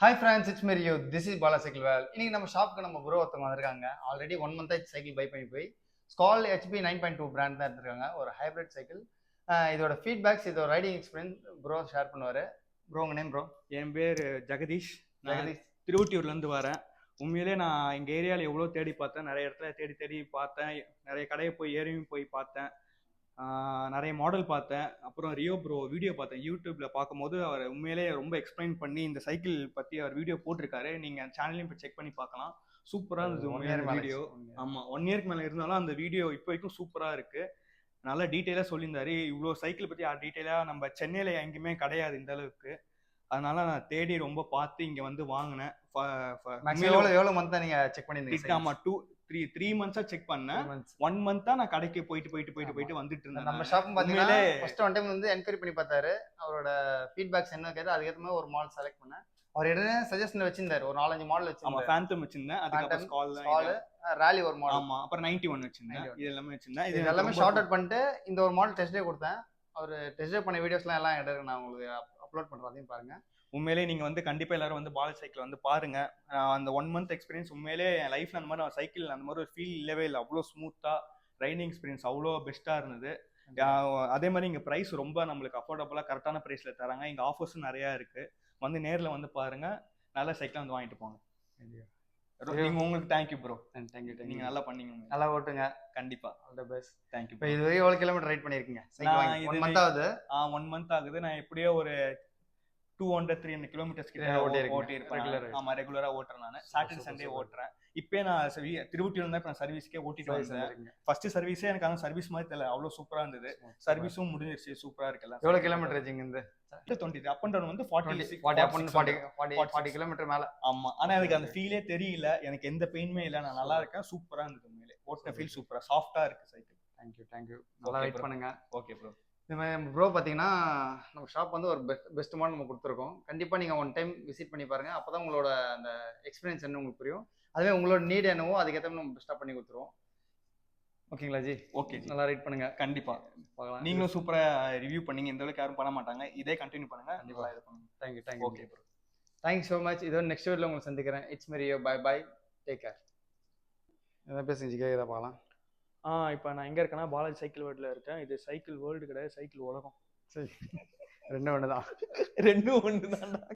Hi friends, it's me Riyu. This is Bala cycle Vel. இன்னைக்கு நம்ம ஷாப்புக்கு நம்ம ப்ரோ ஒருத்தவங்க வந்திருக்காங்க. ஆல்ரெடி 1 மந்த் ஆச்சு சைக்கிள் பை பண்ணி போய் ஸ்கால் ஹெச்பி 9.2 பிராண்ட் தான் எடுத்திருக்காங்க. ஒரு ஹைப்ரிட் சைக்கிள். இதோட ஃபீட்பேக்ஸ், இதோட ரைடிங் எக்ஸ்பீரியன்ஸ் ப்ரோ ஷேர் பண்ணுவார். ப்ரோ உங்கள் நேம் ப்ரோ? என் பேர் ஜெகதீஷ். ஜெகதீஷ். திருவொட்டியூர்லேருந்து வரேன். உண்மையிலே நான் எங்கள் ஏரியாவில் எவ்வளோ தேடி பார்த்தேன், நிறைய இடத்துல தேடி பார்த்தேன், நிறைய கடையை போய் ஏறியும் போய் பார்த்தேன், நிறைய மாடல் பார்த்தேன். அப்புறம் ரியோ ப்ரோ வீடியோ பார்த்தேன். யூடியூப்பில் பார்க்கும்போது அவர் உண்மையிலே ரொம்ப எக்ஸ்பிளைன் பண்ணி இந்த சைக்கிள் பற்றி அவர் வீடியோ போட்டிருக்காரு. நீங்கள் சேனலையும் இப்போ செக் பண்ணி பார்க்கலாம். சூப்பராக இருந்தது உண்மையான வீடியோ. ஆமாம், 1 இயர்க்கு மேலே இருந்தாலும் அந்த வீடியோ இப்போ வரைக்கும் சூப்பராக இருக்குது. நல்லா டீட்டெயிலாக சொல்லியிருந்தாரு. இவ்வளோ சைக்கிள் பற்றி டீட்டெயிலாக நம்ம சென்னையில் எங்கேயுமே கிடையாது இந்த அளவுக்கு. அதனால நான் தேடி ரொம்ப பார்த்து இங்கே வந்து வாங்கினேன். எவ்வளோ மந்த் தான் நீங்கள் செக் பண்ணியிருந்தீங்க? ஆமாம், 3 மந்த்ஸா செக் பண்ணேன். 1 மந்த்தா நான் கடைக்கு போயிட்டு வந்துட்டு இருந்தேன். நம்ம ஷாப் பாத்தீங்கன்னா ஃபர்ஸ்ட் ஒன் டைம் வந்து என்கொயரி பண்ணி பார்த்தாரு. அவரோட ஃபீட்பேக்ஸ் என்ன கேட்டு அதுக்கேற்ற மாதிரி ஒரு மாடல் செலக்ட் பண்ணேன். அவர் என்ன சஜஷன் வச்சிருந்தாரு, ஒரு 4-5 மாடல் வச்சிருந்தாரு. ஃபேண்டம் வச்சிருந்தேன், அதுக்கப்புறம் ஸ்கால், ராலி ஒரு மாடல், ஆமா, அப்புறம் 91 வச்சிருந்தேன். இது எல்லாமே வச்சிருந்தேன். இது எல்லாமே ஷார்ட் அவுட் பண்ணிட்டு இந்த ஒரு மாடல் டெஸ்ட் டே கொடுத்தேன். அவர் டெஸ்ட் டே பண்ண வீடியோஸ்லாம் எல்லாம் எடுத்து நான் உங்களுக்கு அப்லோட் பண்றேன், அதையும் பாருங்க. உண்மையிலே நீங்கள் வந்து கண்டிப்பாக எல்லாரும் வந்து பால் சைக்கிள் வந்து பாருங்க. அந்த 1 மந்த் எக்ஸ்பீரியன்ஸ் உண்மையிலே என் லைஃப்ல அந்த மாதிரி சைக்கிள் அந்த மாதிரி ஒரு ஃபீல் இல்லவே இல்லை. அவ்வளோ ஸ்மூத்தாக ரைடிங் எக்ஸ்பீரியன்ஸ் அவ்வளோ பெஸ்ட்டாக இருந்தது. அதே மாதிரி இங்கே ப்ரைஸ் ரொம்ப நம்மளுக்கு அஃபோர்டபுளாக கரெக்டான ப்ரைஸில் தராங்க. இங்கே ஆஃபர்ஸும் நிறையா இருக்குது. வந்து நேரில் வந்து பாருங்க, நல்ல சைக்கிளாக வந்து வாங்கிட்டு போங்க. நீங்கள் உங்களுக்கு தேங்க்யூ ப்ரோ. தேங்க்யூ. நீங்கள் நல்லா பண்ணீங்க, நல்லா ஓட்டுங்க. கண்டிப்பாக ஆல் தி பெஸ்ட். தேங்க்யூ. இப்போ இது வரைக்கும் எவ்வளோ கிலோமீட்டர் ரைட் பண்ணியிருக்கீங்க? 1 மந்த் ஆகுது. 1 மந்த் ஆகுது. நான் எப்படியோ ஒரு 200-300 கிலோமீட்டர்ஸ் கிட்ட ஓட்டியிருப்பேன். ஆமா, ரெகுலரா ஓட்டுறேன். நான் சாட்டர்டே சண்டே ஓட்டுறேன். இப்போ நான் திருவொட்டியூர்ல இருந்தா இப்போ நான் சர்வீஸ்க்கே ஓட்டிட்டு வந்தேன். ஃபர்ஸ்ட் சர்வீஸே எனக்கு அந்த சர்வீஸ் மாதிரி தெரியல, அவ்வளோ சூப்பரா இருந்தது. சர்வீஸும் முடிஞ்சிருச்சு, சூப்பரா இருக்குல்ல. எவ்வளோ கிலோமீட்டர் வச்சிங்க? இந்த 20 அப் அண்ட் டவுன் வந்து 40 கிலோமீட்டர் மேல. ஆமா, ஆனா எனக்கு அந்த ஃபீலே தெரியல. எனக்கு எந்த பெயினுமே இல்லை. நான் நல்லா இருக்கேன். சூப்பரா இருந்தது. உண்மையிலே ஓட்ட ஃபீல் சூப்பரா சாஃப்டா இருக்கு சைக்கிள். தேங்க்யூ. நல்லா வெயிட் பண்ணுங்க. Okay bro. இந்த மாதிரி ப்ரோ பார்த்தீங்கன்னா நம்ம ஷாப் வந்து ஒரு பெஸ்ட் மாடல் நம்ம கொடுத்துருக்கோம். கண்டிப்பாக நீங்கள் 1 டைம் விசிட் பண்ணி பாருங்கள். அப்போ தான் உங்களோட அந்த எக்ஸ்பீரியன்ஸ் என்ன உங்களுக்கு புரியும். அதுவே உங்களோட நீட் என்னவோ அதுக்கேற்ற நம்ம பெஸ்ட்டாக பண்ணி கொடுத்துருவோம். ஓகேங்களா ஜி? ஓகே, நல்லா ரைட் பண்ணுங்க. கண்டிப்பாக பார்க்கலாம். நீங்களும் சூப்பராக ரிவ்யூ பண்ணீங்க. இந்த அளவுக்கு யாரும் பண்ண மாட்டாங்க. இதே கண்டினியூ பண்ணுங்க. கண்டிப்பாக இது பண்ணுங்க. Thank you. Okay bro. Thank you so much. இதோட நெக்ஸ்ட் வீடியோவில் உங்களை சந்திக்கிறேன். It's me Rio. Bye. Take care. எதாவது பேசுங்க ஜி, கேட்குதா பார்க்கலாம். இப்போ நான் எங்கே இருக்கேன்னா பாலாஜி சைக்கிள் வேர்ல்டில் இருக்கேன். இது சைக்கிள் வேர்ல்டு கிடையாது, சைக்கிள் உலகம். சரி, ரெண்டும் ஒன்று தான். ரெண்டும் ஒன்று தான்.